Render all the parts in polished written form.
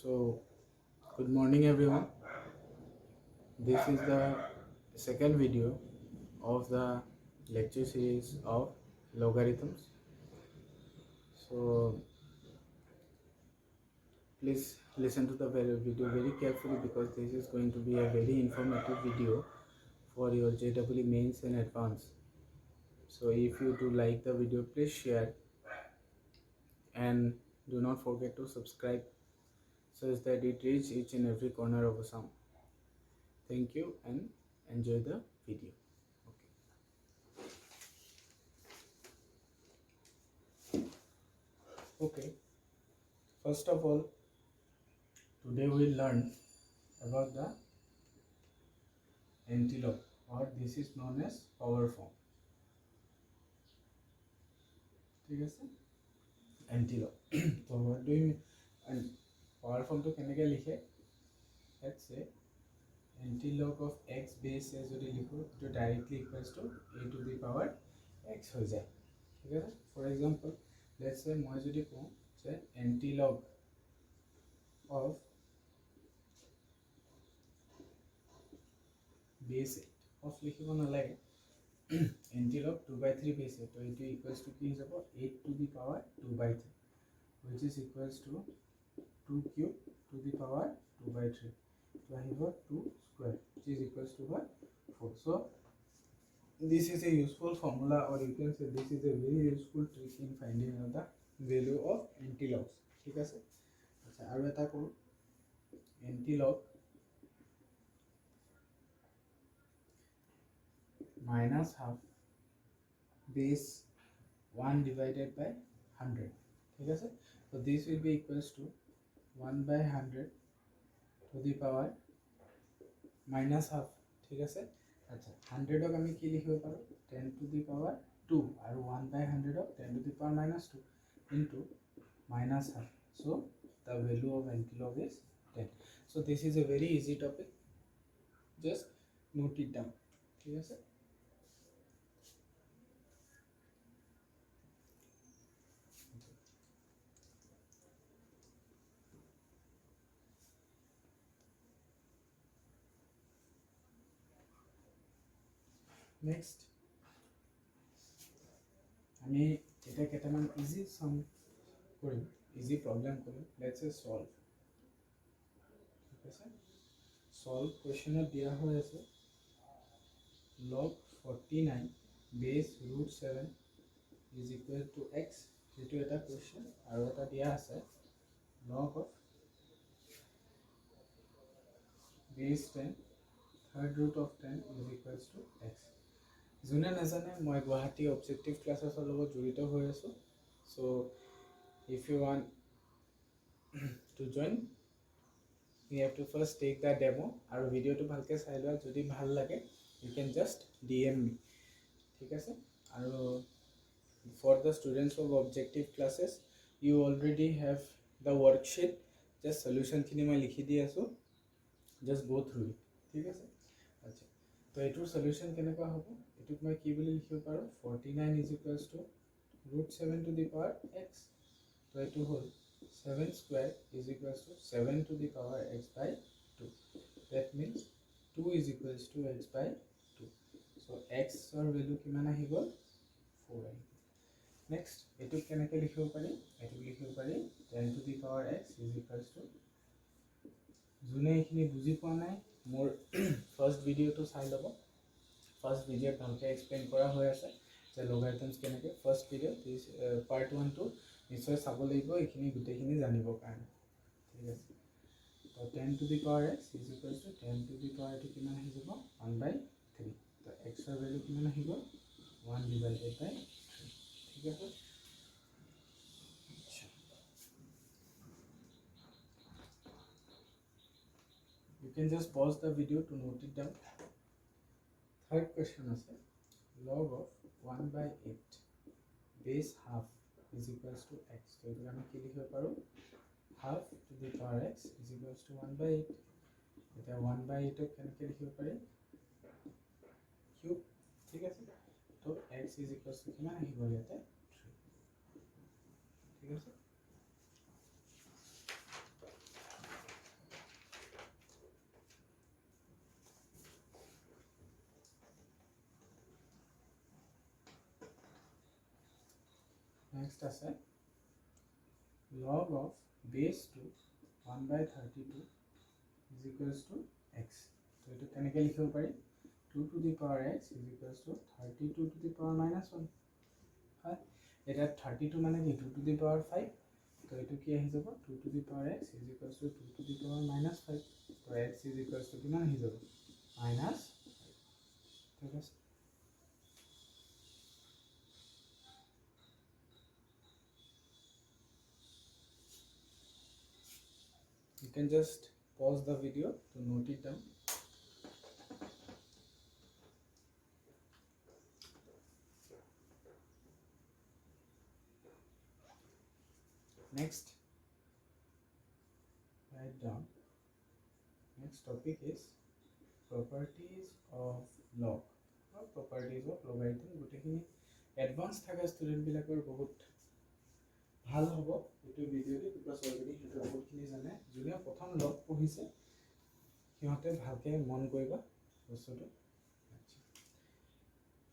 So, good morning everyone. This is the second video of the lecture series of logarithms. So, please listen to the video very carefully because this is going to be a very informative video for your JEE mains and advance. So, if you do like the video, please share and do not forget to subscribe such that it reaches each and every corner of Assam. Thank you and enjoy the video. Okay, first of all, today we'll learn about the antilog, or this is known as power form. ঠিক আছে, antilog. So what do you mean? And power form to কেনেকৈ লিখে? Let's say antilog of x base a যদি লিখো তো directly equals to a to the power x হৈ যায়। ঠিক আছে, for example let's say মই যদি কওঁ যে antilog of base 8 of লিখিব নালাগে, antilog 2/3 base 8, so it equals to কি হ'ব 8 to the power 2/3, which is equals to 2 cube to the power 2/3, so আহিব 2 square, which is equals to what 4. So this is a useful formula, or you can say this is a very useful trick in finding out the value of antilogs. ঠিক আছে, আচ্ছা আৰু এটা কৰোঁ, antilog minus half base 1 divided by 100. ঠিক আছে, so this will be equals to 1/100 to the power minus half. ঠিক আছে, আচ্ছা 100ক আমি কি লিখিব পাৰোঁ 10 to the power 2 আৰু 1/100ক 10 to the power minus 2 into minus half. So the value of antilog is 10. So this is a very easy topic, just note it down. ঠিক আছে, নেক্সট আমি এটা কেইটামান ইজি সাম কৰিম, ইজি প্ৰব্লেম কৰিম। Let's say solve. ঠিক আছে, solve কুৱেশ্যনত দিয়া হৈ আছে log 49 base root 7 is equal to x, যেটো এটা কুৱেশ্যন, আৰু এটা দিয়া আছে log of base 10 third root of 10 is equals to x. যোনে নাজানে মই গুৱাহাটী অবজেক্টিভ ক্লাছেছৰ লগত জড়িত হৈ আছোঁ। So' if you want to join you have to first take the demo, আৰু ভিডিঅ'টো ভালকৈ চাই লোৱা, যদি ভাল লাগে you can just DM me. ঠিক আছে, আৰু for the students of objective classes you already have the worksheet, just চলিউশ্যনখিনি মই লিখি দি আছোঁ, জাষ্ট গো থ্ৰু ইট। ঠিক আছে, আচ্ছা তো এইটোৰ সলিউশ্যন কেনেকুৱা হ'ব, এইটোক মই কি বুলি লিখিব পাৰোঁ 49 is equals to root 7 to the power x, তো এইটো হ'ল 7 square is equals to 7 to the power x by 2, that means 2 is equals to x by 2। So' এক্সৰ ভেলু কিমান আহি গ'ল 4 আহি গ'ল। নেক্সট এইটোক কেনেকৈ লিখিব পাৰি, এইটোক লিখিব পাৰি 10 two the power x is equals two, যোনে এইখিনি বুজি পোৱা নাই মোৰ ফাৰ্ষ্ট ভিডিঅ'টো চাই ল'ব, ফাৰ্ষ্ট ভিডিঅ'ত ভালকৈ এক্সপ্লেইন কৰা হৈ আছে যে লগাৰিথমছ কেনেকৈ। ফাৰ্ষ্ট ভিডিঅ' পাৰ্ট 1টো নিশ্চয় চাব লাগিব এইখিনি গোটেইখিনি জানিবৰ কাৰণে। ঠিক আছে, তো 10 two the power x is equals two 10 two the power এইটো কিমান আহি যাব 1/3, তো এক্সৰ ভেলু কিমান আহি গ'ল 1 ডিভাইডেড বাই 3। ঠিক আছে, you can just pause the video to note it down. Third question আছে log of 1/8 base half is equals to x, তো এইটো আমি কি লিখিব পাৰোঁ half to the power x is equals to 1/8। এতিয়া 1/8ক কেনেকৈ লিখিব পাৰি কিউব। ঠিক আছে, তো x is equals to কিমান আহি গ'ল ইয়াতে 3। ঠিক আছে, next আছে log of base 2 1 by 32 is equals to x. So it can লিখিব পাৰি 2 to the power x is equals to 32 to the power minus 1. হয় এটা 32 মানে কি 2 to the power 5. তো এটো কি আহি যাব 2 to the power x is equals to 2 to the power minus 5. তো x is equals to কিমান আহি যাব minus 5. ঠিক আছে you can just pause the video to note it down. Next, write down. Next topic is properties of log or properties of logarithm. গোটেইখিনি advance থাকা student বিলাকৰ বহুত ভাল হ'ব এইটো ভিডিওটো বিকজ অলৰেডি সেইটো বহুতখিনি জানে যোনে প্ৰথম লগ পঢ়িছে সিহঁতে ভালকে মন কৰিবা বস্তুটো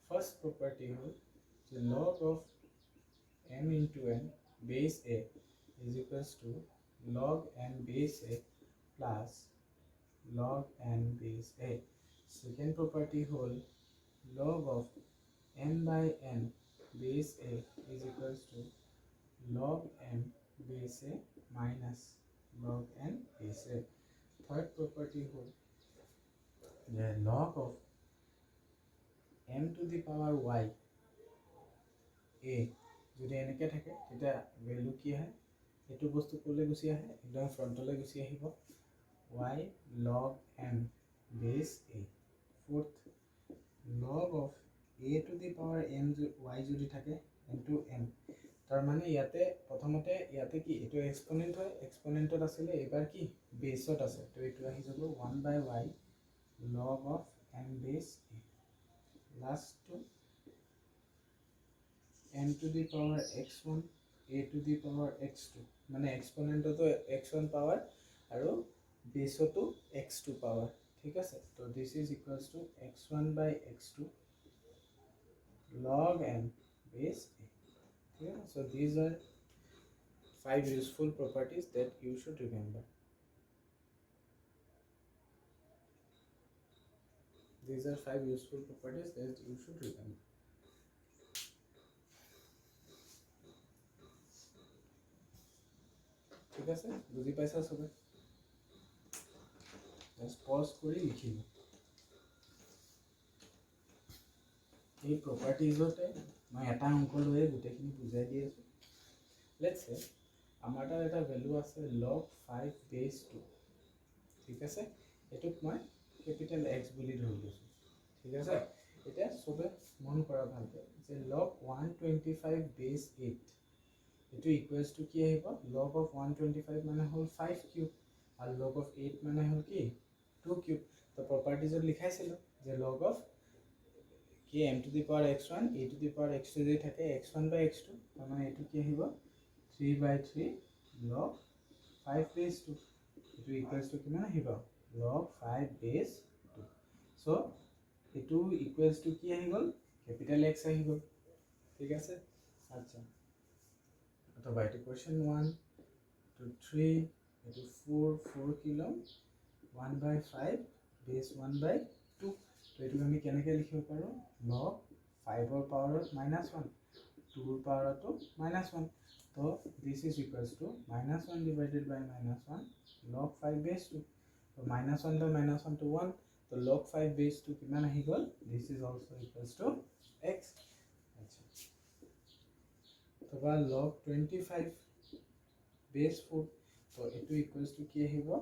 ফাৰ্ষ্ট প্ৰপাৰ্টি হ'ল যে log of m into n base a is equals to log n base a plus log n base a. Second property whole log of n by n base a is equals to log n base a minus log n base a. Third property whole the log of m to the power y a যদি এনেকে থাকে তেতিয়া value কি হয় এটো বস্তু কোলে গুছি আহে একদম ফ্ৰন্টলে গুছি আহিব y log m base a. Fourth log of a to the power m y যদি থাকে into m তাৰ মানে ইয়াতে প্ৰথমতে ইয়াতে কি এটো এক্সপোনেন্ট হয় এক্সপোনেন্টত আছিল এবাৰ কি বেসত আছে তো এটো আহি যাব 1 by y log of m base a. Last to m to the power x1 a to the power x2 মানে এক্সপোনেন্টতো x1 পাওয়ার আৰু বেসতো x2 পাওয়ার ঠিক আছে তো this is equals to x1 by x2 log m base a. Yeah, so these are 5 useful properties that you should remember. These are 5 useful properties that you should remember. ঠিক আছে বুজি পাইছা সবে just pause কৰি লিখিব এই প্ৰপাৰ্টিজতে মই এটা অংক লৈ গোটেইখিনি বুজাই দি আছো লেটস সে আমাৰ তাত এটা ভ্যালু আছে log 5 base 2 ঠিক আছে এটুক মই ক্যাপিটাল x বুলি ধৰি লৈছো ঠিক আছে এটা সবে মন কৰা ভালকে যে log 125 base 8 এটো ইকুৱেলস টু কি আহিব log of 125 মানে হল 5 কিউব আৰু log of 8 মানে হল কি 2 কিউব তো প্ৰপাৰ্টিজত লিখাইছিল যে log of কি m to the power x1 a to the power x2 যদি থাকে x1 by x2 তাৰ মানে এটো কি আহিব 3 by 3 log 5 base 2 এটো ইকুৱেলস টু কিমান আহিব log 5 base 2 সো এটো ইকুৱেলস টু কি আহি গল ক্যাপিটাল x আহি গল ঠিক আছে আচ্ছা तो by the question 1 to 3 to 4 kilo 1 by 5 base 1 by 2 तो এটো আমি কেনেকৈ লিখিব পাৰো log 5 ৰ পাৱাৰত -1 2 ৰ পাৱাৰটো -1 তো this is equals to -1 divided by -1 log 5 base 2 তো -1 by -1 to 1 তো log 5 base 2 কিমান আহি গল this is also equals to x আচ্ছা तो बा log 25 base 4 तो इटू इक्वल्स टू की है वो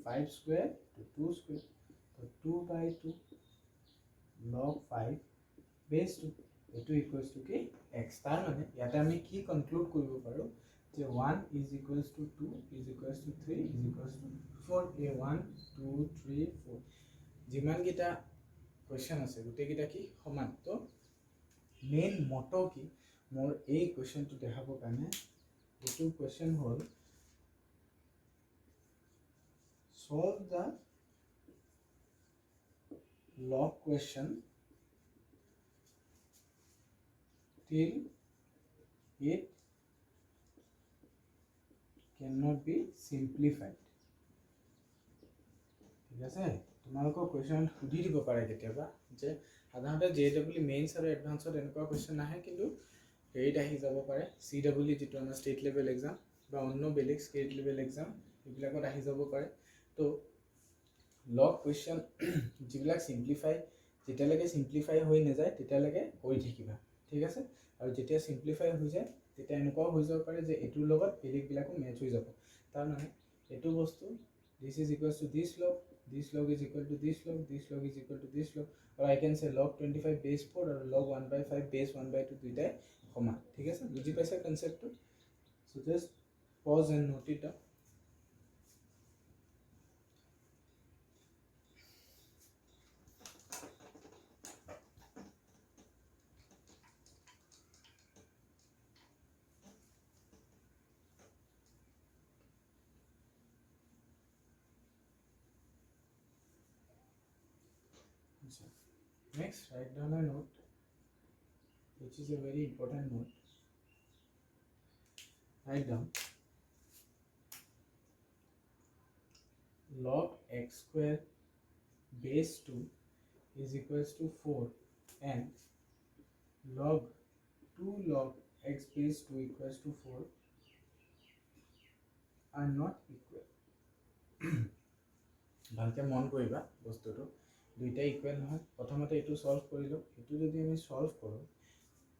5 स्क्वायर तो 2 स्क्वायर तो 2 by 2 log 5 base 2 इटू इक्वल्स टू की x तार माने याते আমি কি কনক্লুড কৰিব পাৰো যে 1 is equals to 2 is equals to 3 is equals to 4 a 1 2 3 4 যিমান কিটা কোৱেশ্চন আছে গুটে কিটা কি সমান তো মেইন মটো কি मोर ए क्वेश्चन तो देखाबो কাৰণে এটো question hall solve the log question till it cannot be simplified. ঠিক আছে তোমালোকৰ কোৱেশ্চন সুধি দিব পাৰে কেতিয়াবা যে সাধাৰণতে JEE মেইনছ আৰু এডভান্সত এনেকুৱা কোৱেশ্চন নাহে কিন্তু হেৰিত আহি যাব পাৰে CEE যিটো আমাৰ ষ্টেট লেভেল এক্সাম বা অন্য বেলেগ ষ্টেট লেভেল এক্সাম এইবিলাকত আহি যাব পাৰে তো লগ কুৱেশ্যন যিবিলাক সিম্পলিফাই যেতিয়ালৈকে সিম্পলিফাই হৈ নাযায় তেতিয়ালৈকে কৰি থাকিবা ঠিক আছে আৰু যেতিয়া সিম্পলিফাই হৈ যায় তেতিয়া এনেকুৱাও হৈ যাব পাৰে যে এইটোৰ লগত বেলেগবিলাকো মেচ হৈ যাব তাৰ মানে এইটো বস্তু this is equals to this log is equal to this log is equal to this log or I can say log 25 base 4 or log 1/5 base 1/2 দুইটাই সমান ঠিক আছে বুজি পাইছা কনসেপ্টটো so just pause and note it down. Next, write down a note, which is a very important note. Write down log x square base 2 is equals to 4 and log 2 log x base 2 equals to 4 are not equal. ভালকে মন কৰিবা বস্তুটো দুইটা equal নহয় প্ৰথমতে এটো solve কৰিলো এটো যদি আমি সলভ কৰো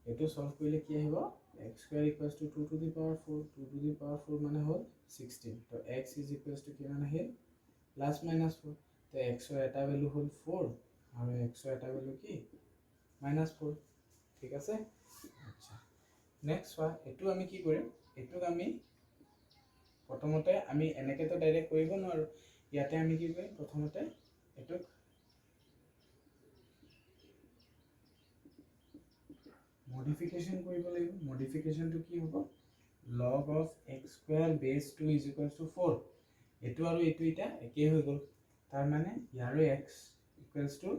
এটো সলভ কৰিলে কি আহিব x square equals to 2 to the power 4 2 to the power 4 মানে হল 16 তো x is equals to কিমান আহিল প্লাস মাইনাস 4 তো x এর এটা ভ্যালু হল 4 আর x এর এটা ভ্যালু কি -4 ঠিক আছে আচ্ছা নেক্সট ওয়া এটো আমি কি কৰিম এটোক আমি প্ৰথমতে আমি এনেকে তো ডাইৰেক্ট কৰিব নোৱাৰো ইয়াতে আমি কি কৰিম প্ৰথমতে এটোক modification কৰিব লাগিব modification to কি হ'ব log of x square base 2 is equals to 4 এটো আৰু এটো এটা একে হৈ গল তাৰ মানে ইয়াৰো x equals to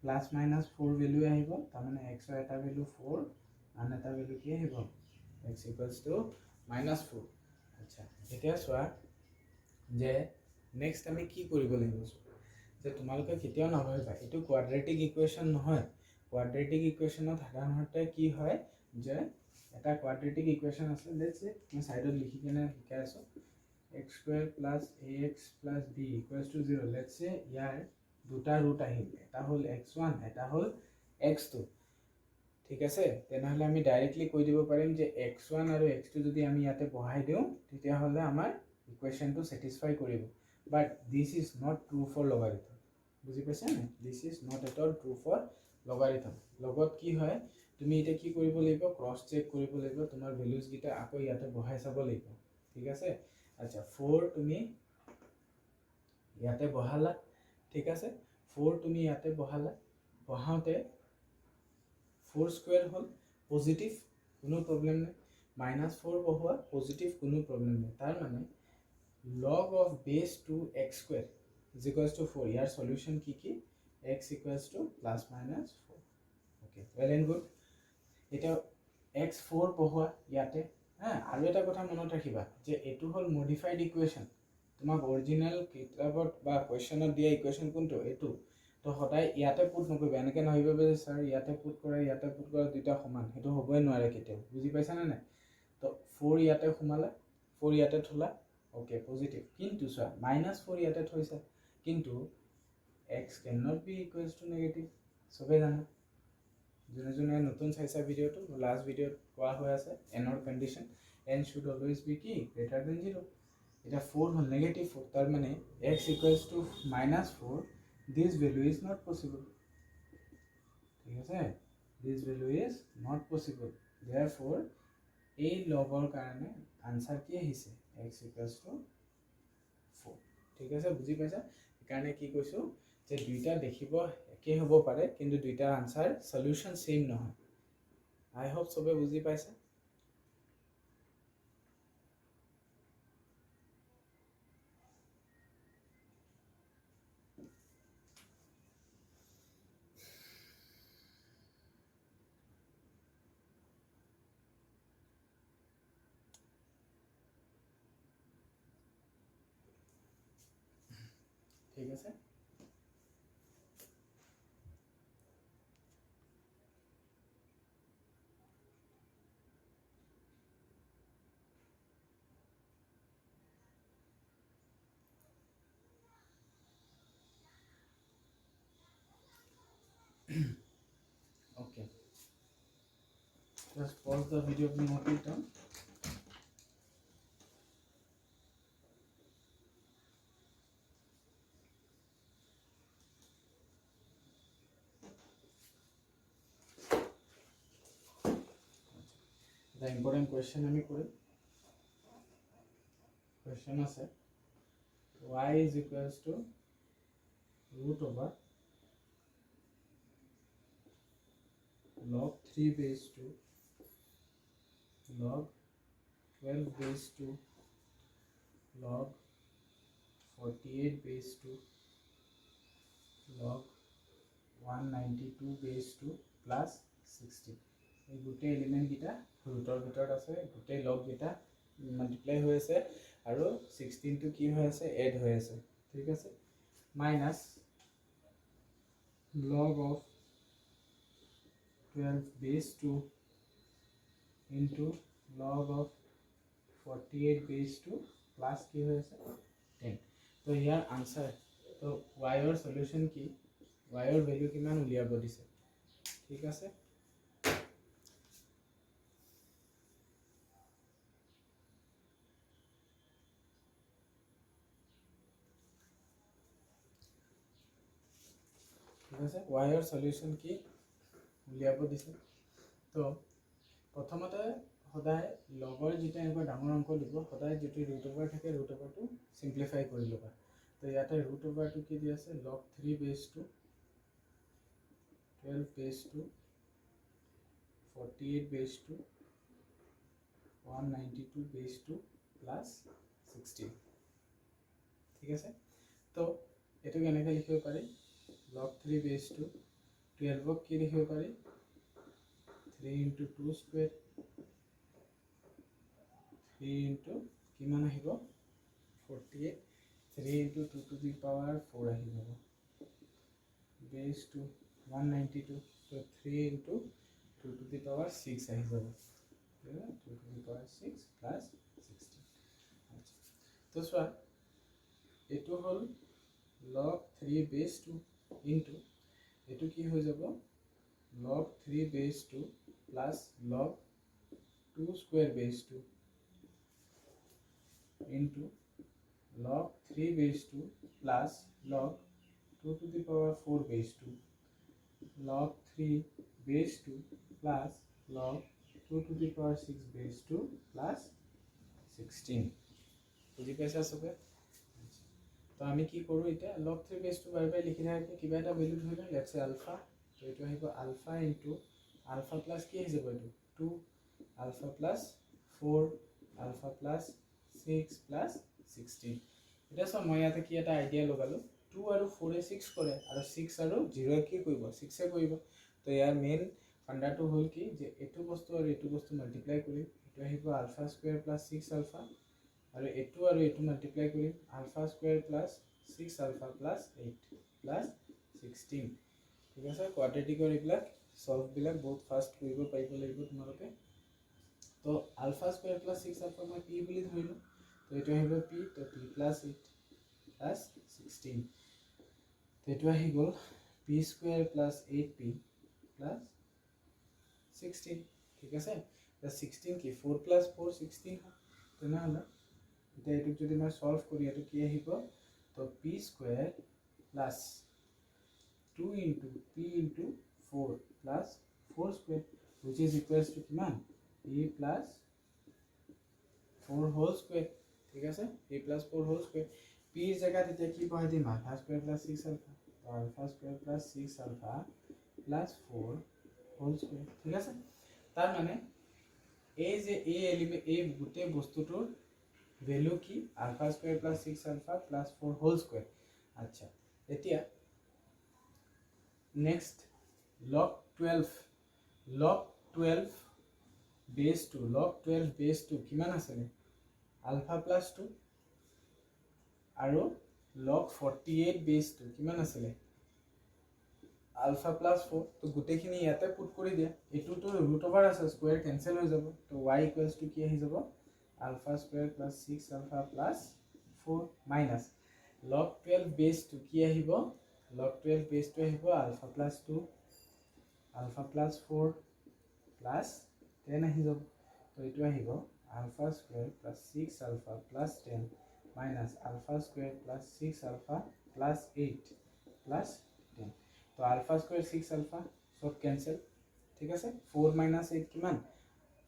plus minus 4 value আহিব তাৰ মানে x ৰ এটা ভ্যালু 4 আন এটা ভ্যালু কি আহিব x equals to -4 আচ্ছা এতিয়া সোয়া যে নেক্সট আমি কি কৰিব লাগিব যে তোমালোকে কেতিয়াও নাভাবিবা এটো কোয়াড্ৰেটিক ইকুৱেচন নহয় কোয়াড্ৰেটিক ইকুৱেচনত সাধাৰণতে কি হয় যে এটা কোয়াড্ৰেটিক ইকুৱেচন আছে লেটস সে মই সাইডত লিখি কেনে লিখাই আছো x square plus ax plus b equals to 0 let's say ইয়াৰ দুটা ৰুট আহিল এটা হল x1 এটা হল x2 ঠিক আছে তেনেহলে আমি ডাইৰেক্টলি কৈ দিব পাৰিম যে x1 আৰু x2 যদি আমি ইয়াতে বহাই দিও তেতিয়া হলে আমাৰ ইকুৱেচনটো স্যাটিসফাই কৰিব but this is not true for logarithm বুজি পাইছা না this is not at all true for logarithm লগত কি হয় তুমি এটা কি কৰিব লাগিব ক্ৰস চেক কৰিব লাগিব তোমাৰ ভ্যালুজ গিটা আকৌ ইয়াতে বহাই চাব লাগিব ঠিক আছে আচ্ছা 4 তুমি ইয়াতে বহালা ঠিক আছে 4 তুমি ইয়াতে বহালা বহাওতে 4 স্কয়ার হল পজিটিভ কোনো প্রবলেম নাই -4 বহোৱা পজিটিভ কোনো প্রবলেম নাই তার মানে log of base 2 x square is equals to 4 year solution কি কি x equals to plus minus 4 okay well and good এটা x4 বহোৱা ইয়াতে হ্যাঁ আৰু এটা কথা মনত ৰাখিবা যে এটো হল মডিফাইড ইকুৱেচন তোমাক অৰিজিনাল কিতাবত বা কোৱেশ্চনত দিয়া ইকুৱেচন কোনটো এটো তো হদাই ইয়াতে পুট নকৰিবা এনেকে নহিবা যে স্যাৰ ইয়াতে পুট কৰা দুটা সমান হেতু হ'বই নোৱাৰে কেতিয়াও বুজি পাইছা না নাই তো 4 ইয়াতে খুমালা 4 ইয়াতে থলা ওকে পজিটিভ কিন্তু স্যার -4 ইয়াতে থৈছা কিন্তু x cannot be equals to negative সবে জানা জনে নতুন চাইছা ভিডিওটো লাস্ট ভিডিওত কোৱা হৈ আছে n ৰ condition n should always be কি greater than 0 এটা 4 হল নেগেটিভ 4 তার মানে x equals to -4 this value is not possible ঠিক আছে this value is not possible therefore এই লগৰ কাৰণে আনসার কি আহিছে x equals to 4 ঠিক আছে বুজি পাইছা কাৰণে কি কৈছো যে দুইটা দেখিব একে হ'ব পাৰে কিন্তু দুইটাৰ আনসার সলিউশন সেম নহয় আই হোপ সবে বুজি পাইছা ঠিক আছে okay just pause the video for more time the important question আমি করি question আছে y is equals to root over log 3 base 2 log 12 base 2 log 48 base 2 log 192 base 2 plus 60 এই গোটেই এলিমেন্ট গিটা ৰুটৰ ভিতৰত আছে গোটেই লগ গিটা মাল্টিপ্লাই হৈ আছে আৰু 16 টো কি হৈ আছে এড হৈ আছে ঠিক আছে minus log of 12 base 2 into log of 48 base 2 plus কি হৈ আছে 10 তো ইয়াৰ আনসাৰ তো y ৰ সলিউশন কি y ৰ ভ্যালু কিমান উলিয়াব দিছে ঠিক আছে ঠিক আছে y ৰ সলিউশন কি উলিয়াব দিছে তো প্ৰথমতে সদায় লগৰ যেটা একবাৰ ডাঙৰ অংক দিব সদায় যেটো ৰুট ওভাৰ থাকে ৰুট ওভাৰটো সিম্পলিফাই কৰি লবা তো ইয়াতে ৰুট ওভাৰটো কি দি আছে log 3 base 2 12 base 2 48 base 2 192 base 2 plus 16 ঠিক আছে তো এটো কেনেকৈ লিখিব পাৰি log 3 base 2 12 ক কি লিখিব পাৰি 3 into 2 square 3 into কিমান আহিব 48 3 into 2 to the power 4 আহিব base 2 192 so 3 into 2 to the power 6 আহি যাব 2 to the power 6 plus 16 তো সোয়া এটো হল log 3 base 2 into এটো কি হৈ যাব log 3 base 2 plus log 2 square base 2 into log 3 base 2 plus log 2 to the power 4 base 2 log 3 base 2 plus log 2 to the power 6 base 2 plus 16 বুজি পাইছা সবে তো আমি কি কৰো এটা log 3 base 2 বাই বাই লিখি থাকে কিবা এটা ভ্যালু ধৰিলে লেটস সে আলফা তো এটো আহিব আলফা ইনটু আলফা প্লাস কি হৈ যাব এটো 2 alpha plus 4 alpha plus 6 plus 16 এটা সব মই ইয়াতে কি এটা আইডিয়া লগালো 2 আৰু 4 এ 6 কৰে আৰু 6 আৰু 0 কি কৰিব 6 এ কৰিব তো ইয়াৰ মেইন ফান্ডাটো হল কি যে এটো বস্তু আৰু এটো বস্তু মাল্টিপ্লাই কৰি এটো আহিব আলফা স্কয়াৰ প্লাস 6 আলফা আৰু এটো মাল্টিপ্লাই কৰি alpha square plus 6 alpha plus 8 plus 16 ঠিক আছে কোয়াড্ৰেটিকৰ এইবিলাক সলভ বিলাক বহুত ফাস্ট কৰিব পাৰিব লাগিব তোমালোকে তো আলফা স্কয়াৰ প্লাস 6 আলফা মই p বুলি ধৰিলো তো এটো আহিব p তো p plus 8 plus 16 তো এটো আহি গল p square plus 8p plus 16 ঠিক আছে তো 16 কি 4 plus 4 16 হয় তো না হলো এটা এটো যদি মই সলভ করি এটো কি আহিব তো p square plus 2 into p into 4 plus 4 square which is equals to কিমান p plus 4 whole square ঠিক আছে p plus 4 whole square p এর জায়গা দিতে কি বহাই দিম আলফা স্কয়ার প্লাস 6 আলফা তো alpha square plus 6 alpha plus 4 whole square ঠিক আছে তার মানে এই যে এই এলিমেন্ট এই গুটে বস্তুটোৰ ভ্যালু কি alpha square plus 6 alpha plus 4 whole square আচ্ছা এতিয়া next log 12 base 2 log 12 base 2 কিমান আছে আলফা প্লাস 2 আৰু log 48 base 2 কিমান আছিলে alpha plus 4 তো গোটেইখিনি ইয়াতে পুট কৰি দিয়া এটোটো ৰুট ওভাৰ আছে স্কয়াৰ কেনসেল হৈ যাব তো y কি আহি যাব alpha square plus 6 alpha plus 4 minus log 12 base 2 কি আহিব log 12 base 2 আহিব alpha plus 2 alpha plus 4 plus 10 আহি যাব তো এটো আহিব alpha square plus 6 alpha plus 10 minus alpha square plus 6 alpha plus 8 plus 10 तो alpha square 6 alpha सब कैंसिल ठीक है 4 minus 8 किमान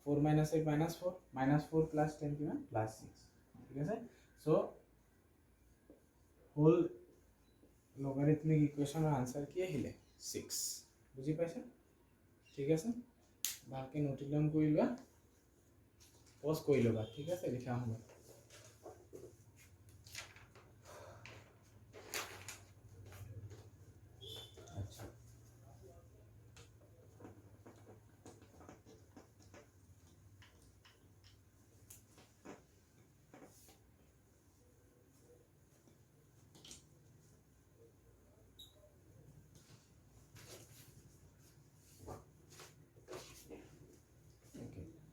4 minus 8 minus 4 plus 10 किमान plus 6 ठीक है सो होल logarithmic equation और आंसर কি আহিলে 6 বুজি পাইছে ঠিক আছে ভালকে নোট ডাউন কৰি লোৱা পজ কৰি ল'বা ঠিক আছে লিখা হ'ব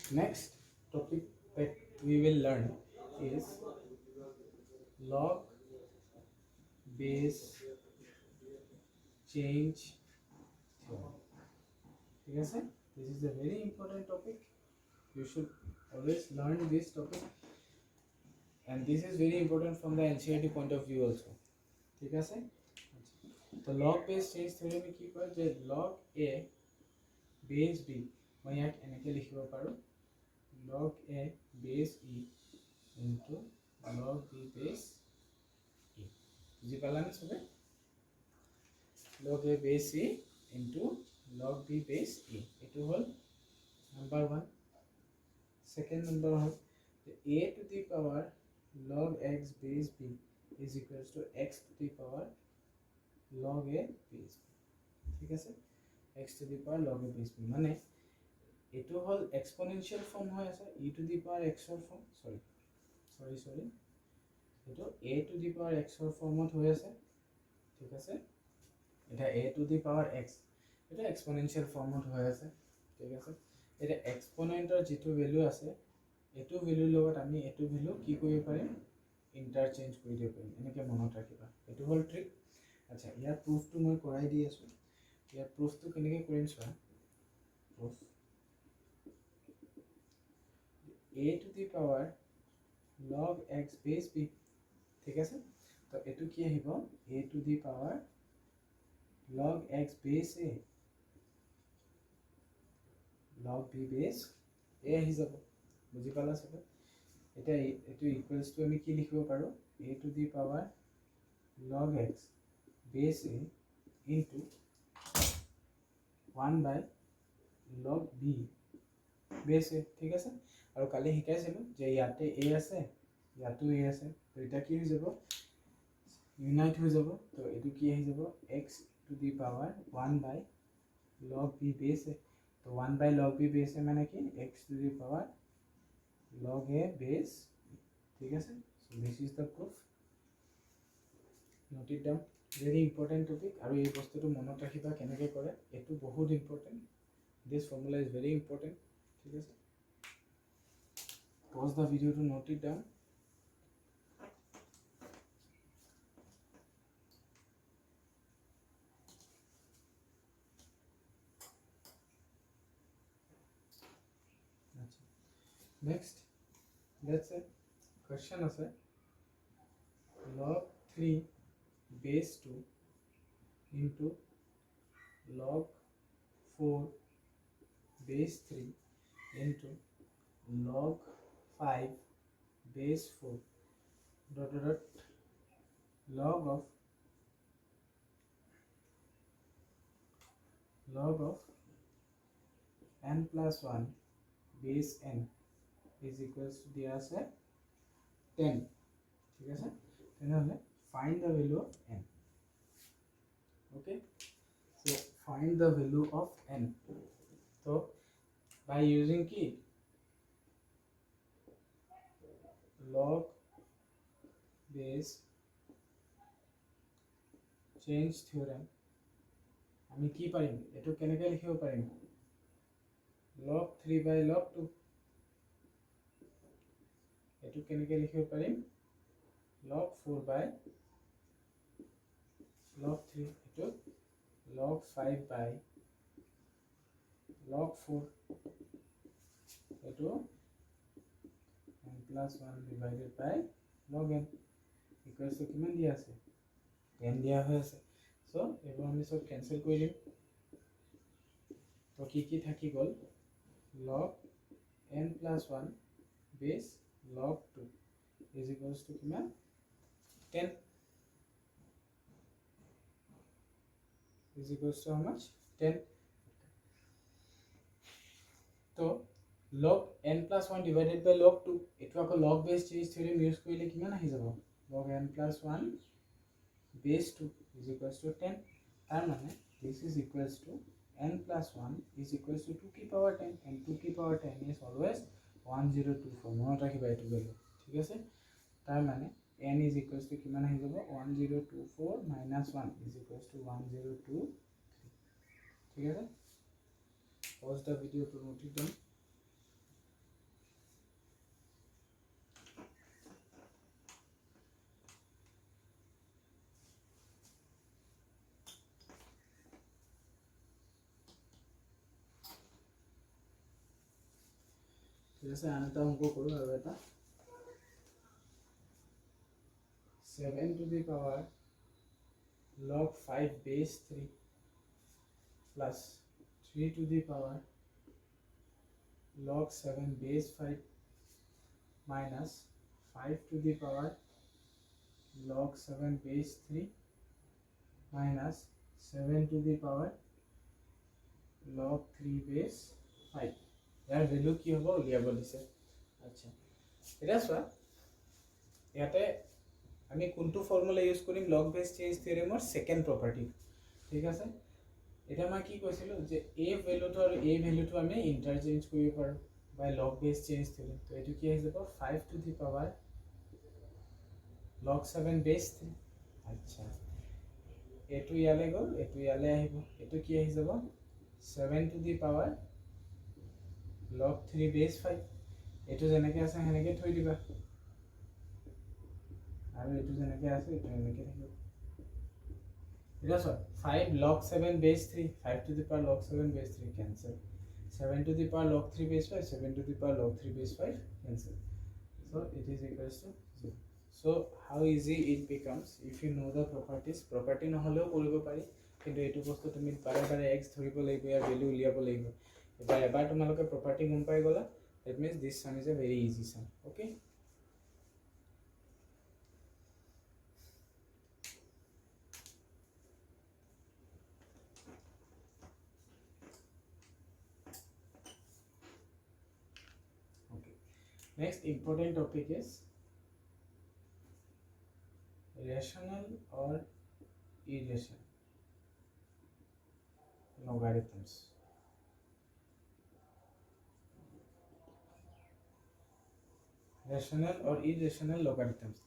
Next topic that we will learn is log base change theorem. Yes, sir? This is a very important topic. You should always learn this topic, and this is very important from the NCERT point of view also. ठीक है तो log base change theorem में की करें जे log a base b मैं यहाँ एनेके लिखिबो पारो log a base e into log b base e बुझी पाला ने सबे log a base e into log b base e एटु whole number 1 second number whole a to the power log x base b is equals to x to the power log a base b ठीक है x to the power log a base b माने এটো হল exponential form হয় আছে e to the power x এর form sorry এটো a to the power x এর ফর্মত হৈ আছে ঠিক আছে এটা a to the power x এটা এক্সপোনেনশিয়াল ফর্মত হৈ আছে ঠিক আছে এটা এক্সপোনেন্টৰ যেটো ভ্যালু আছে এটো ভ্যালু লগত আমি এটো ভ্যালু কি কৰিব পাৰিম ইন্টাৰচেঞ্জ কৰি দিব পাৰিম এনেকে মনত ৰাখিবা এটো হল ট্ৰিক আচ্ছা ইয়াৰ প্ৰুফটো মই কৰাই দি আছো ইয়াৰ প্ৰুফটো কেনেকৈ কৰিম চোৱা proof a to the power log x base b ठीक है तो एटू की আহিব a to the power log x base a log b base a আহি যাব বুজি পালা সবে এটা এটু ইকুয়ালস টু আমি কি লিখিব পাৰো a to the power log x base a into 1 by log b base a ঠিক আছে আৰু কালি শিকাইছিলো যে ইয়াতে a আছে ইয়াতো a আছে তো এটা কি হৈ যাব ইউনাইট হৈ যাব তো এটো কি আহি যাব x to the power 1 by log b base a तो 1 by log b base a মানে কি x to the power log a base ঠিক আছে so this is the proof note it down very important topic আৰু এই বস্তুটো মনত ৰাখিবা কেনেকৈ কৰে এটো বহুত important this formula is very important ঠিক আছে pause the video to note it down next let's say question আছে log 3 base 2 into log 4 base 3 into log 5 base 4 dot dot log of n plus 1 base n is equals to दिया আছে 10 ঠিক আছে তেনেহলে find the value of n okay so find the value of n so by using key log base change theorem আমি কি পাৰিম এটো কেনেকৈ লিখিব পাৰিম log 3 by log 2 এটো কেনেকৈ লিখিব পাৰিম log 4 by log 3 এটো log 5 by log 4 এটো n plus 1 divided by log n equals to কিমান দিয়া আছে n দিয়া হৈ আছে সো এবাৰ আমি সব ক্যান্সেল কৰি দিম তো কি থাকি গল log n plus 1 base log 2 is equals to কিমান 10 is equals to how much 10 तो log n plus 1 divided by log 2 এটো আকৌ log base change theorem use কৰিলে কিমান আহি যাব log n plus 1 base 2 is equals to 10 তাৰ মানে this is equals to n plus 1 is equals to 2 key power 10 and 2 key power 10 is always 1024 মনত ৰাখিবা এটো ভ্যালু ঠিক আছে তাৰ মানে n is equals to কিমান আহি যাব 1024 minus 1 is equals to 1023 ঠিক আছে pause the video to note it down जैसे आनता हमको करो और बेटा 7 to the power log 5 base 3 plus 3 to the power log 7 base 5 minus 5 to the power log 7 base 3 minus 7 to the power log 3 base 5 यार value কি হ'ব উলিয়াব দিছে আচ্ছা এটা চোৱা ইয়াতে আমি কোনটো ফৰ্মুলা ইউজ কৰিম লগ বেস চেঞ্জ থিওৰেমৰ সেকেন্ড প্ৰপাৰ্টি ঠিক আছে এটা মই কি কৈছিলো যে a ভ্যালুটো আৰু a ভ্যালুটো আমি ইন্টাৰচেঞ্জ কৰিব পাৰো বাই লগ বেস চেঞ্জ থিওৰেম তো এটো কি আহি যাব 5 two the power log 7 base 3 আচ্ছা এটো ইয়ালে গল এটো ইয়ালে আহিব এটো কি আহি যাব 7 to the power log 3 base 5 এটো যেনেকৈ আছে হেনেকৈ থৈ দিবা আৰু এটো যেনেকৈ আছে এটো এনেকৈ থাকিব এটা সব 5 log 7 base 3 5 to the power log 7 base 3 cancel 7 to the power log 3 base 5 7 to the power log 3 base 5 cancel so it is equals to 0 so how easy it becomes if you know the properties property নহলেও কৰিব পাৰি কিন্তু এটো বস্তু তুমি বাৰে বাৰে x ধৰিব লাগিব या ভ্যালু উলিয়াব লাগিব এবাৰ তোমালোকে property গম পাই গলা that means this sum is a very easy sum okay next important topic is rational or irrational logarithms rational or irrational logarithms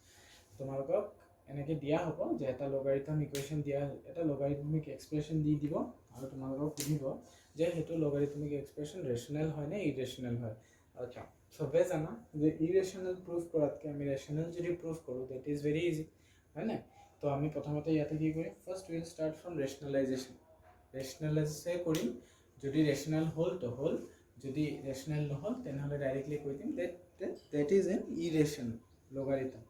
তোমালোকক এনেকে দিয়া হ'ব যে এটা লগাৰিথম ইকুৱেচন দিয়া এটা লগাৰিথমিক এক্সপ্ৰেছন দি দিব আৰু তোমালোকক সুধিব যে হেতু লগাৰিথমিক এক্সপ্ৰেছন ৰেশনাল হয় নে ইৰেশনাল হয় আচ্ছা সবে জানা যে ইৰেশনাল প্ৰুফ কৰাতকে আমি ৰেশনাল যদি প্ৰুফ কৰো দ্যাট ইজ ভেৰি ইজি হয় না তো আমি প্ৰথমতে ইয়াতে কি কৰিম ফাৰ্স্ট উইল স্টাৰ্ট ফ্ৰম ৰেশনালাইজেশন ৰেশনালাইজে কৰিম যদি ৰেশনাল হল তো হল যদি ৰেশনাল নহল তেনেহলে ডাইৰেক্টলি কৈ দিম that is an irrational logarithm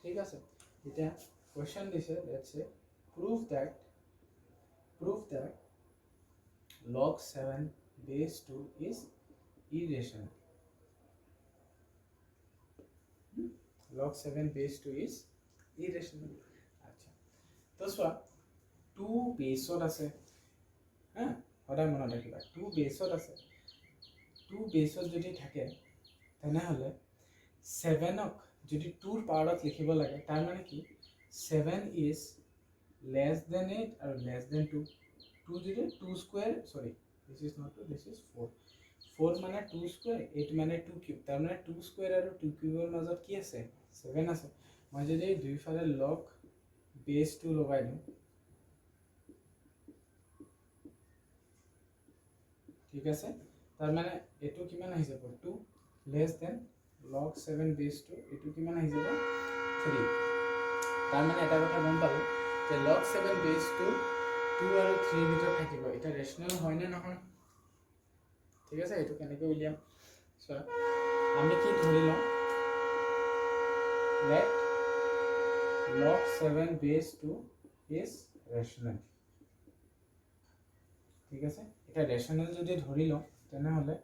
ঠিক আছে এটা কোশ্চেন দিছে let's say prove that log 7 base 2 is irrational log 7 base 2 is irrational আচ্ছা তো সোয়া 2 বেসত আছে হ্যাঁ সদায় মনত ৰাখিবা 2 বেসত আছে 2 বেসত যদি থাকে তেনেহলে 7ক যদি 2ৰ পাৱাৰত লিখিব লাগে তাৰ মানে কি 7 is less than 8 আৰু less than 2 2 যদি 2 square sorry this is not 2 this is 4 4 মানে 2 স্কয়ার 8 মানে 2 কিউব তাৰ মানে 2 স্কয়াৰ আৰু 2 কিউবৰ মাজত কি আছে 7 আছে মই যদি দুইফালে log base 2 লগাই দিম ঠিক আছে তাৰ মানে এটো কিমান আহি যাব 2 less than log 7 base 2 এটো কিমান আহি যাব 3 তাৰ মানে এটা কথা গম পালো যে log 7 base 2 2 আৰু 3 ভিতৰত থাকিব এটা ৰেশনাল হয় নে নহয় ঠিক আছে এটো কেনেকৈ উলিয়াম সো আমি কি ধৰি লম let log 7 base 2 is rational ঠিক আছে এটা ৰেশনাল যদি ধৰি লম তেনে হলে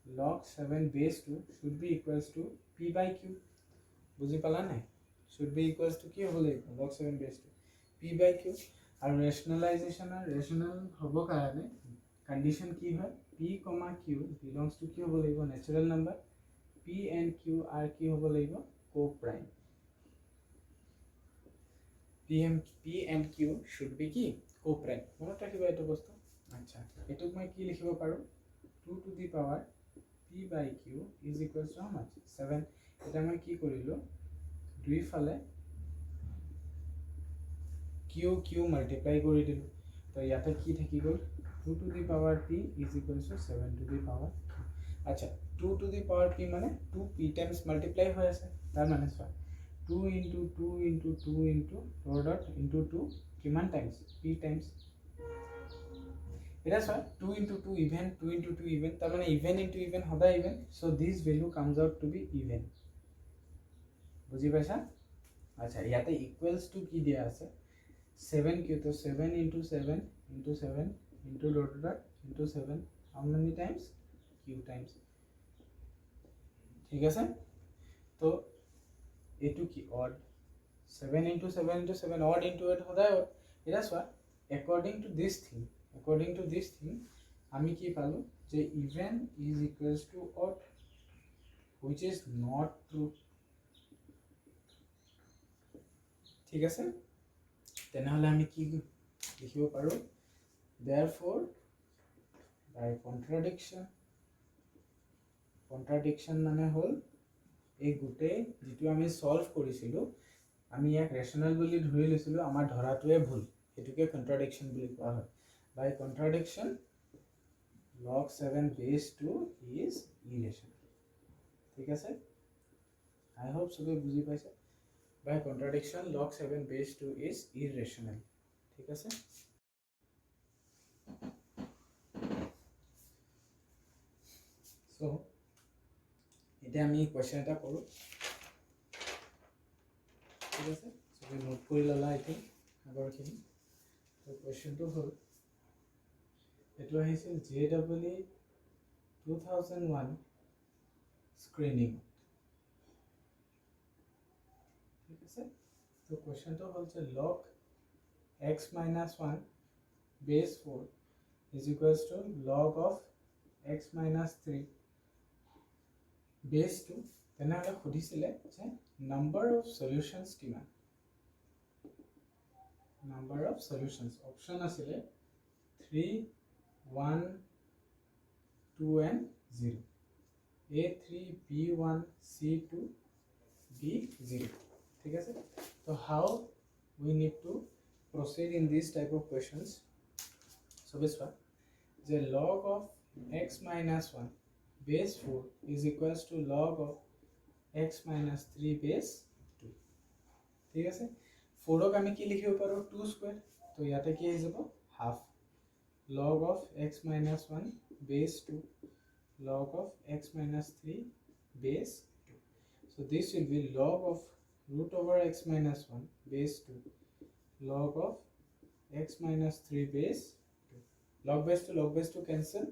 log 7 base 2 should be equals to p by q বুজি পালা নাই should be equals to কি হ'ব লাগিব log 7 base 2 p by q আৰু ৰেশনাল হ'ব কাৰণে কন্ডিশন কি হয় p, q belongs to কি হ'ব লাগিব natural number p and q are কি হ'ব লাগিব co-prime p and q should be কি co-prime মনত ৰাখিবা এইটো বস্তু আচ্ছা এটো মই কি লিখিব পাৰো 2 to the power p by q is equals to how much 7 এটা মই কি কৰিলো দুই ফালে q মাল্টিপ্লাই কৰি দিলো তো ইয়াতে কি থাকি গল 2 to the power p is equals to 7 to the power q আচ্ছা 2 to the power p মানে 2p times multiply হৈ আছে তাৰ মানে চোৱা 2 into 2 into 2 into dot into 2 কিমান times p times এটা সর 2 into 2 even 2 into 2 even তার মানে even into even হবে even so this value comes out to be even বুঝি পাইছা আচ্ছা ইয়াতে equals to কি দিয়া আছে 7 কি তো 7 into 7 into 7 into dot into 7 how many times q times ঠিক আছে তো এটু কি odd 7 into 7 into 7 odd into 8 হদায় এটা সর according to this thing আমি কি পালো যে even is equals to odd which is not true ঠিক আছে তেনেহলে আমি কি লিখিব পাৰো therefore by contradiction মানে হল এই গুটে যেটো আমি সলভ কৰিছিলো আমি এক ৰেশনাল বুলি ধৰি লৈছিলো আমাৰ ধৰাটোৱে ভুল এটোকে contradiction বুলি কোৱা হয় by contradiction log 7 base 2 is irrational ঠিক আছে I hope সবে বুঝি পাইছে by contradiction log 7 base 2 is irrational ঠিক আছে so এটা আমি কোশ্চেন এটা কৰো ঠিক আছে সবে নোট কৰি ললা আই থিংক আগৰখিনি তো কোশ্চেনটো হল এটো আহিছিল JEE 2001 স্ক্ৰিনিং ঠিক আছে তো কোশ্চেনটো হল যে log x minus 1 base 4 is equals to log of x minus 3 base 2 তেনেহলে খুদিছিলে যে number of solutions কিমান number of solutions option আছিলে 3 1 2 and 0 A3 B1 C2 B0 ঠিক আছে so how we need to proceed in this type of questions so this one the log of x minus 1 base 4 is equals to log of x minus 3 base 2 ঠিক আছে 4 ক আমি কি লিখিব পাৰো 2 square তো ইয়াতে কি হৈ যাব half log of x minus 1 base 2 log of x minus 3 base 2 so this will be log of root over x minus 1 base 2 log of x minus 3 base 2 log base 2 cancel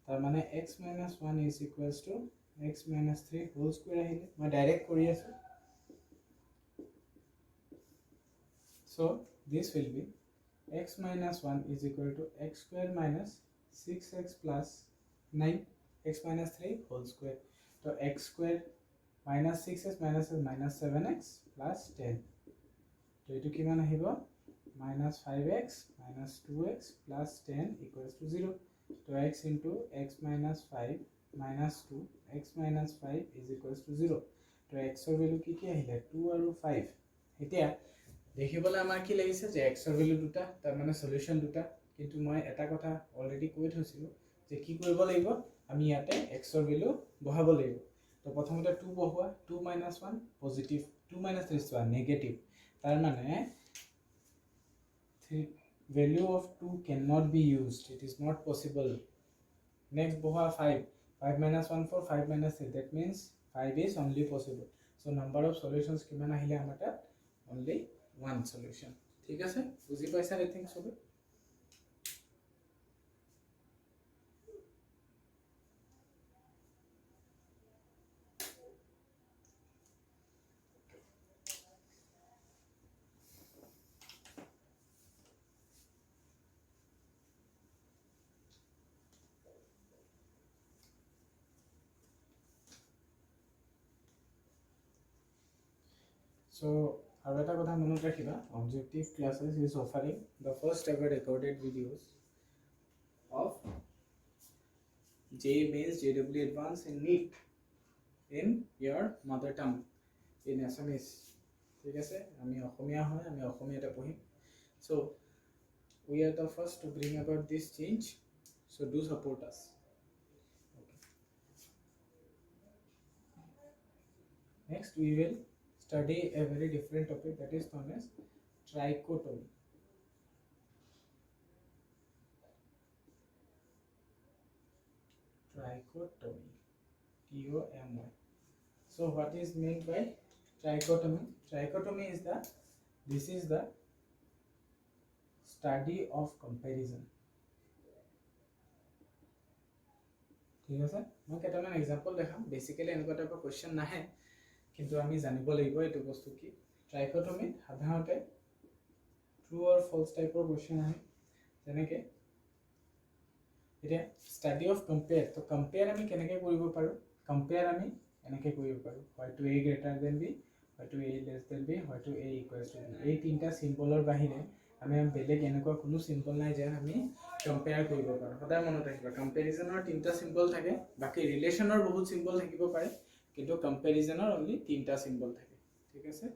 tar mane x minus 1 is equals to x minus 3 whole square ahile ma direct kori asu so this will be x minus 1 is equal to x square minus 6x plus 9 x minus 3 whole square so x square minus 6x minus minus 7x plus 10 so etu kiman ahibo minus 5x minus 2x plus 10 equals to 0 so x into x minus 5 minus 2 x minus 5 is equals to 0 so x er value ki ahile 2 aru 5 etia দেখিবলে আমাৰ কি লাগিছে যে x এর value দুটা তার মানে solution দুটা কিন্তু মই এটা কথা অলরেডি কৈ থৈছিলো যে কি কৰিব লাগিব আমি ইয়াতে x ৰ ভ্যালু বহাব লাগিব তো প্ৰথমতে 2 বহোৱা 2 - 1 পজিটিভ 2 - 3 চোৱা নেগেটিভ তাৰ মানে value of 2 cannot be used, it is not possible. Next boha 5 5 minus 1 4 5 minus 3 that means 5 is only possible. So number of solutions kiman ahile amata only one solution. ঠিক আছে বুজি পাইছা I think সবে So, আৰু এটা কথা মনত ৰাখিবা Objective Classes is offering the first ever recorded videos of JEE Mains, JEE Advanced and NEET in your mother tongue in Assamese. ঠিক আছে আমি অসমীয়া হয় আমি অসমীয়াতে পঢ়িম so we are the first to bring about this change so do support us. Okay. Next we will study a very different topic that is known as trichotomy. Trichotomy, T-O-M-Y. So what is meant by trichotomy? Trichotomy is this is the study of comparison. ঠিক আছে মই কেইটামান example দেখাম basically এনেকুৱা টাইপৰ question নাহে কিন্তু আমি জানিব লাগিব এটো বস্তু কি ট্ৰাইকোটমি সাধাৰণতে ট্ৰু অৰ ফলস টাইপৰ কোৱেশ্চন আহে যেনেকে এটা স্টাডি অফ কম্পেয়াৰ তো কম্পেয়াৰ আমি কেনেকৈ কৰিব পাৰো কম্পেয়াৰ আমি এনেকৈ কৰিব পাৰো হয়তো a গ্ৰেটাৰ দেন b হয়তো a লেস দেন b হয়তো a ইকুৱেলস টু b এই তিনটা সিম্বলৰ বাহিৰে আমি বেলেগ এনেকুৱা কোনো সিম্বল নাই যে আমি কম্পেয়াৰ কৰিব পাৰো সদায় মনত ৰাখিবা কম্পেৰিজনৰ তিনটা সিম্বল থাকে বাকি ৰিলেচনৰ বহুত সিম্বল থাকিব পাৰে কিন্তু কম্পেৰিজনৰ অনলি তিনটা সিম্বল থাকে ঠিক আছে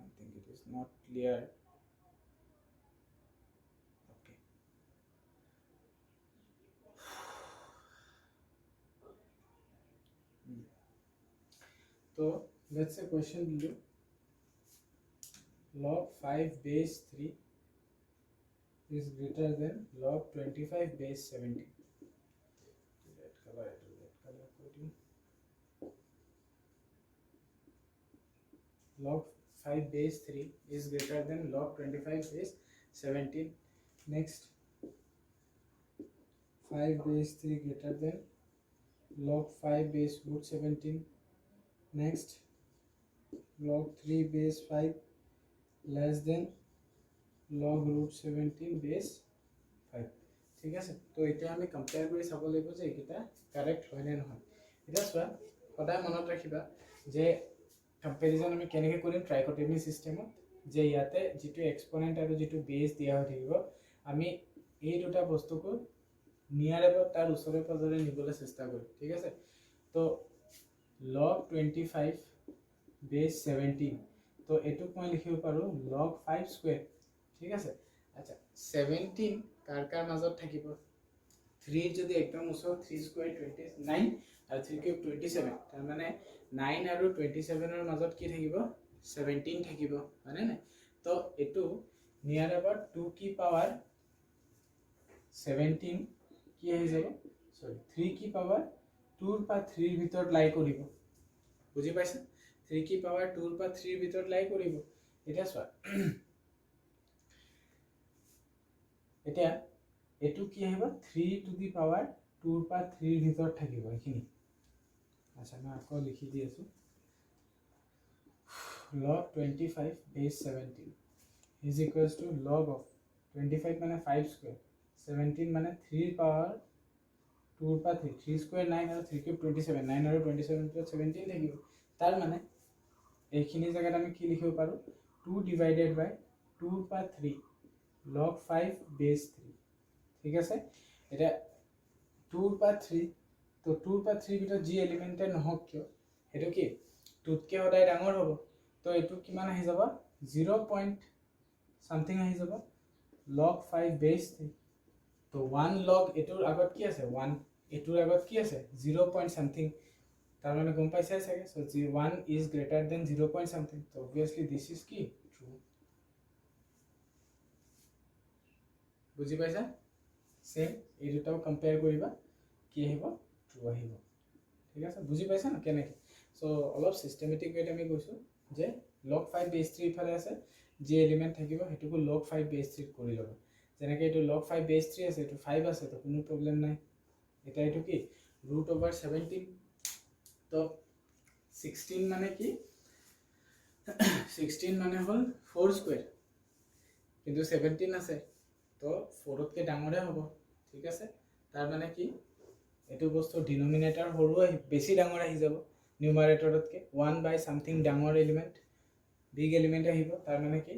I think it is not clear. Okay. So let's say question below log 5 base 3 is greater than log 25 base 70. Red color coding. Log 5 base 3 is greater than log 25 base 17. Next 5 base 3 greater than log 5 base root 17. Next log 3 base 5 less than log root 17 base 5 ঠিক আছে তো এটা আমি compare কৰি চাব লাগিব যে এটা কাৰেক্ট হয় নে নহয় এটা সোৱা সদায় মনত ৰাখিবা যে কম্পেৰিজন আমি কেনেকৈ কৰিম ট্ৰাইকোটমি সিস্টেমত যে ইয়াতে যেটো এক্সপোনেন্ট আৰু যেটো বেস দিয়া হৈ থাকিব আমি এই দুটা বস্তুকো নিয়াৰ এবাউট তাৰ ওচৰে পাজৰে নিবলৈ চেষ্টা কৰিম ঠিক আছে তো log 25 base 17 तो एटुक मैं लिखिब पारो log 5 स्क्वायर ठीक আছে अच्छा 17 कार মাজত থাকিব 3 যদি একদম ওচৰত 3 স্কয়াৰ 29 আৰু 3 কিউব 27 তাৰ মানে 9 আৰু 27 ৰ মাজত কি থাকিব 17 থাকিব মানে না তো এটু নিয়াৰ এবাউট 2 কি পাৱাৰ 17 কি হৈ যাব সৰি 3 কি পাৱাৰ 2 পা 3 ৰ ভিতৰত লাই কৰিব বুজি পাইছা 3 की पावर 2 पर 3 ভিতৰত লাই কৰিব এটা সোৱা এটা এটু কি আহিব 3 টু দি পাৱাৰ 2 पर 3 ভিতৰত থাকিব এখিনি আচ্ছা মই আকৌ লিখি দি আছো log 25 base 17 is equals to log of 25 মানে 5 স্কয়ার 17 মানে 3 পাৱাৰ 2 पर 3 স্কয়াৰ 9 আৰু 3 কিউব 27 9 আৰু 27 ৰ 17 থাকিব তাৰ মানে এইখিনি জায়গাত আমি কি লিখিব পাৰো 2 divided by 2 per 3 log 5 base 3 ঠিক আছে এটা 2 पर 3 তো 2 पर 3 ভিতৰত যি এলিমেন্টে নহক কিয় হেতু কি 2 কে সদায় ডাঙৰ হ'ব তো এটু কিমান আহি যাব 0 পইণ্ট সামথিং আহি যাব log 5 base 3 তো 1 log এটোৰ আগত কি আছে 1 এটোৰ আগত কি আছে 0 point something তাৰ মানে গম পাইছে চাগে so 1 is greater than 0 point something so obviously this is কি true বুজি পাইছা সেম এই দুটাও কম্পেয়াৰ কৰিবা কি আহিব ট্ৰু আহিব ঠিক আছে বুজি পাইছা না কেনেকৈ সো অলপ সিস্টেমেটিক ওয়েট আমি কৈছো যে log 5 base 3 ইফালে আছে যে এলিমেন্ট থাকিব হেতুকো log 5 base 3 কৰি ল'বা যেনেকৈ এটো log 5 base 3 আছে এটো 5 আছে তো কোনো প্ৰবলেম নাই এটা এটো কি √17 তো 16 মানে কি 16 মানে হল 4 স্কয়ার কিন্তু 17 আছে তো 4 তকে ডাঙৰে হ'ব ঠিক আছে তাৰ মানে কি এটো বস্তু ডিনোমিনেটৰ হৰু বেছি ডাঙৰ আহি যাব নিউমাৰেটৰতকে 1 বাই সামথিং ডাঙৰ এলিমেন্ট বিগ এলিমেন্ট আহিব তাৰ মানে কি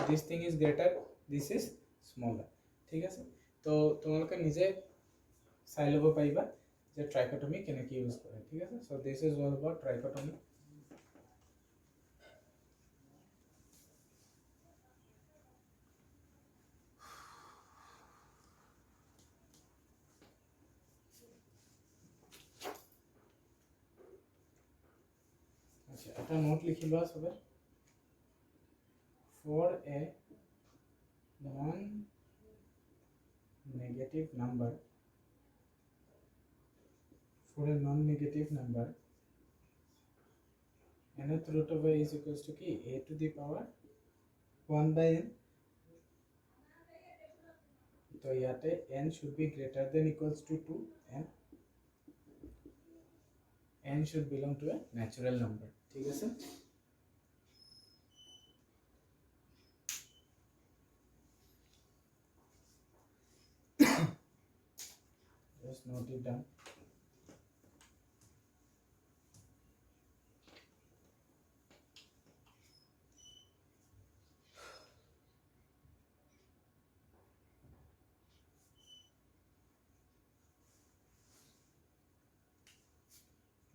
this thing is greater this is smaller ঠিক আছে তো তোমালোকে নিজে চাই ল'ব পাৰিবা যে ট্ৰাইকটমি কেনেকৈ ইউজ কৰে ঠিক আছে so this is all about trichotomy এটা নোট লিখি লোৱা সবে for a non negative number nth root of a is equals to ki a to the power 1 by n so yate n should be greater than equals to 2 n should belong to a natural number ঠিক আছে just note it down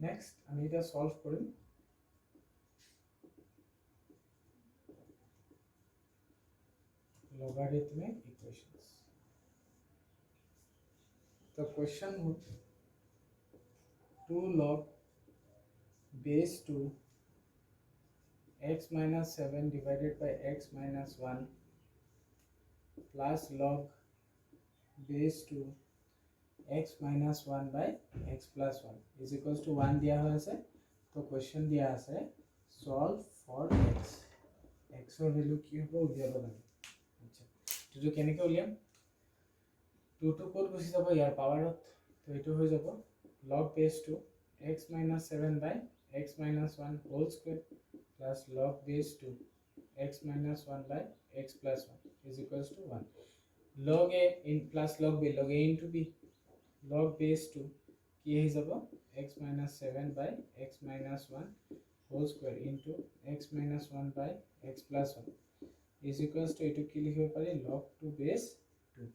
next আমি এটা solve কৰিম logarithmic equations the question would 2 log base 2 x minus 7 divided by x minus 1 plus log base 2 x minus 1 by x plus 1 is equals to 1 দিয়া হৈছে তো question দিয়া আছে solve for x x ৰ value কি হ'ব উলিয়াব লাগে আচ্ছা তো কেনেকৈ উলিয়াম 2 to কোড গুছি যাব ইয়াৰ পাৱাৰত তো এটো হৈ যাব log base 2 x minus 7 by x minus 1 whole square plus log base 2 x minus 1 by x plus 1 is equals to 1 log a in plus log b log a into b log base 2 কি হৈ যাব x minus 7 by x minus 1 whole square into x minus 1 by x plus 1 is equals to এটো কি লিখিব পাৰি log 2 base 2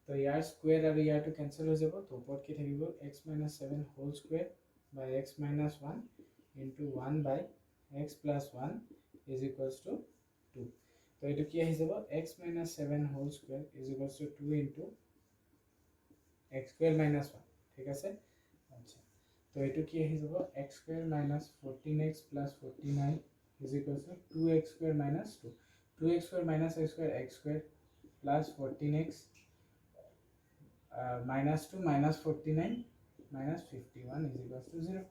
তো ইয়াৰ square আৰু ইয়াৰটো cancel হৈ যাব তো ওপৰত কি থাকিব x minus 7 whole square by x minus 1 into 1 by x plus 1 is equals to 2 তো এটো কি আহি যাব x minus 7 whole square is equals to 2 into x square minus 1 ঠিক আছে আচ্ছা তো এটো কি আহি যাব x square minus 14x plus 49 is equals to 2x square minus 2 2x square minus x square x square plus 14x minus 2 minus 49 minus 51 is equals to 0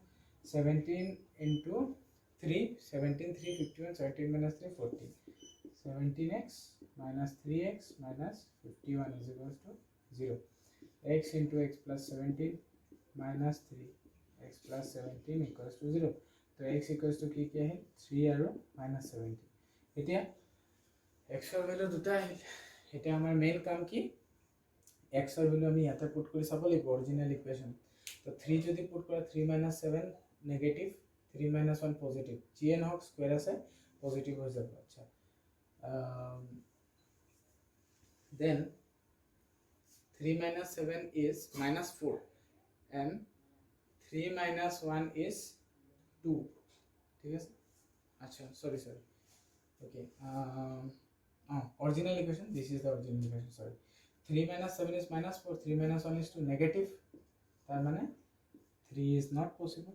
17 into 3 17 3 51 17 minus 3 14 17x minus 3x minus 51 is equals to 0 x into x plus 17 minus 3 x plus 17 equals to 0 तो x equals to কি কি আহিল 3 আৰু minus 17 এতিয়া x ৰ value দুটা আহিল এতিয়া আমাৰ মেইন কাম কি x ৰ ভ্যালু আমি ইয়াতে পুট কৰি চাব লাগিব অৰিজিনাল ইকুৱেচন তো 3 যদি পুট কৰা 3 minus 7 negative 3 minus 1 positive gn হক স্কয়ার আছে পজিটিভ হৈ যাব আচ্ছা then 3 minus 7 is minus 4 and 3 minus 1 is 2 ঠিক আছে আচ্ছা sorry okay original equation. This is the original equation. Sorry, 3 minus 7 is minus 4. 3 minus 1 is 2, negative. That means 3 is not possible.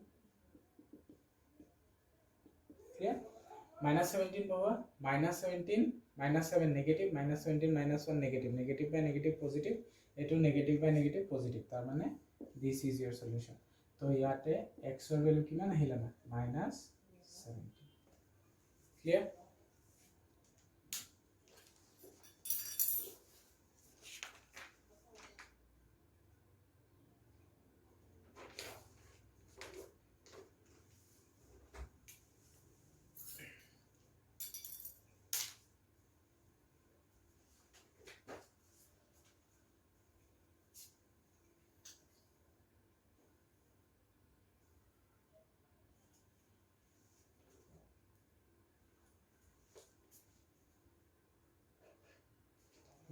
Clear? Minus 17 power minus 17 minus 7 negative, minus 17 minus 1 negative, negative by negative positive, eto negative by negative positive. That means this is your solution. So yate x or value kiman ahila na minus 17. Clear?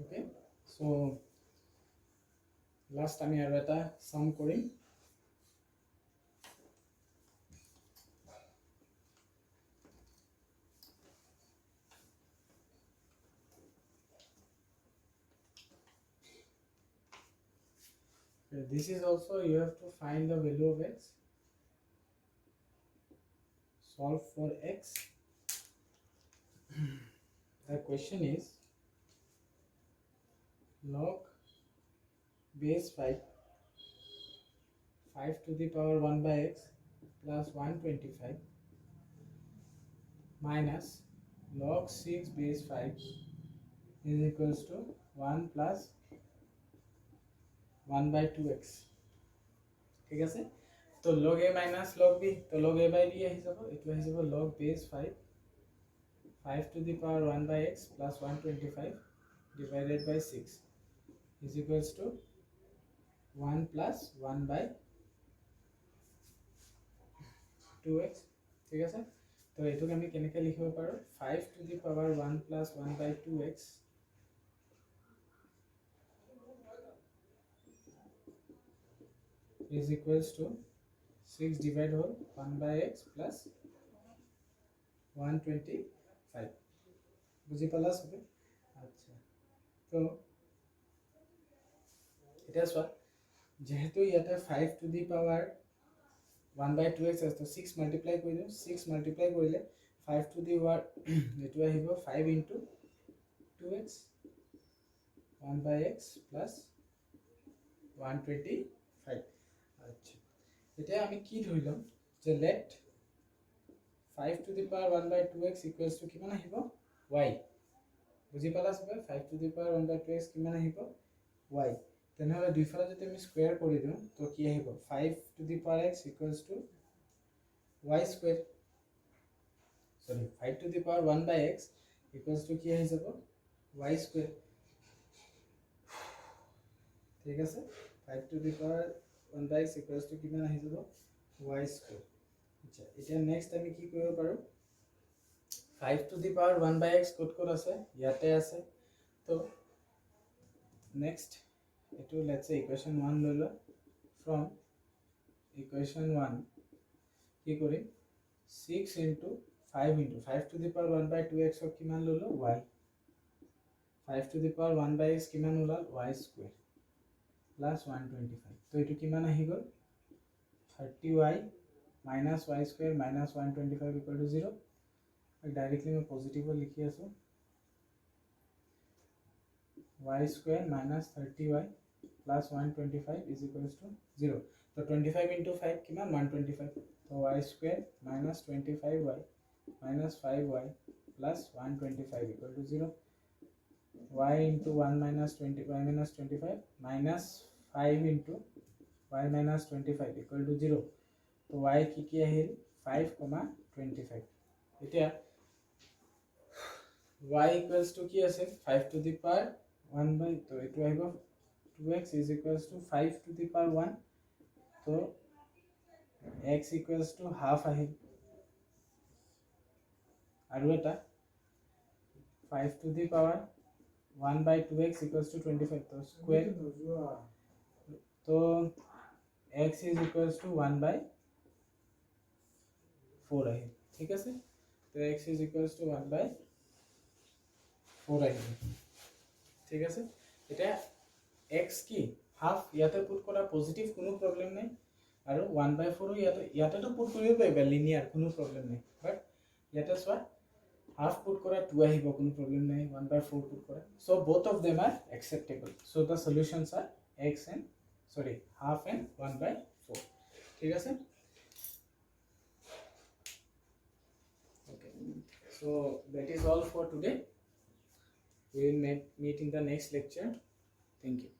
Okay, so last time I read a sum coding. Okay, this is also you have to find the value of x, solve for x. The question is log base 5 to the power 1 by x plus 125 minus log 6 base 5 is equals to 1 plus 1 by 2x. ठीक है से तो log a minus log b तो log a by b है सब it was सब log base 5 to the power 1 by x plus 125 divided by 6 is equals to 1 plus 1 by 2x. ठीक है sir तो एटुक आमी केनेके लिखिब पारो 5 to the power 1 plus 1 by 2x is equals to 6 divided whole 1 by x plus 125 বুঝি পালা সবে আচ্ছা তো এটা সব যেহেতু ইয়াতে 5 to the power 1 by 2x আছে তো 6 multiply কৰি দিও 6 multiply কৰিলে 5 to the power এটো আহিব 5 into 2x 1 by x plus 125 আচ্ছা এটা আমি কি ধৰিলাম যে let 5 to the power 1 by 2x equals to কিমান আহিব y বুজি পালা সবে 5 to the power 1 by 2x কিমান আহিব y তেনেহলে দুইফালে যদি আমি স্কয়ার কৰি দিও তো কি আহিব 5 to the power x equals to y square sorry 5 to the power 1 by x equals to কি আহি যাব y square ঠিক আছে 5 to the power 1 by x equals to কিমান আহি যাব y square আচ্ছা এটা নেক্সট আমি কি কৰিব পাৰো 5 to the power 1 by x quote quote আছে ইয়াতে আছে তো নেক্সট এটো let's say equation 1 লইলো from equation 1 কি করি 6 into 5 to the power 1 by 2x ক কিমান ললো y 5 to the power 1 by x কিমান ওলাল y square plus 125 তো এটো কিমান আহি গল 30y minus y square minus 125 equal to 0 directly मैं पॉजिटिव लिखी आसो y square minus 30y plus 125 is equals to 0 तो 25 into 5 कितना 125 तो y square minus 25y minus 5y plus 125 equal to 0 y into 1 minus 20 y minus 25 minus 5 into y minus 25 equal to 0 तो y की আহিল 5, 25 এতিয়া y equals to কি আছে 5 to the power 1 by তো এটো আহিব 2x is equals to 5 to the power 1 तो x equals to half আহিল আৰু এটা 5 to the power 1 by 2x equals to 25 तो square तो x is equals to 1 by 4 আহিল ঠিক আছে তো x is equals to 1 by 4 আহিব ঠিক আছে এটা x কি হাফ ইয়াতে পুট কৰা পজিটিভ কোনো প্ৰবলেম নাই আৰু 1/4 ইয়াতেতো পুট কৰিব পাৰিবা লিনিয়াৰ কোনো প্ৰবলেম নাই বাট ইয়াতে চোৱা half put kora 2 ahibo kono problem nahi 1/4 put kora so both of them are acceptable so the solutions are x and sorry half and 1/4 thik ase okay so that is all for today we will meet in the next lecture thank you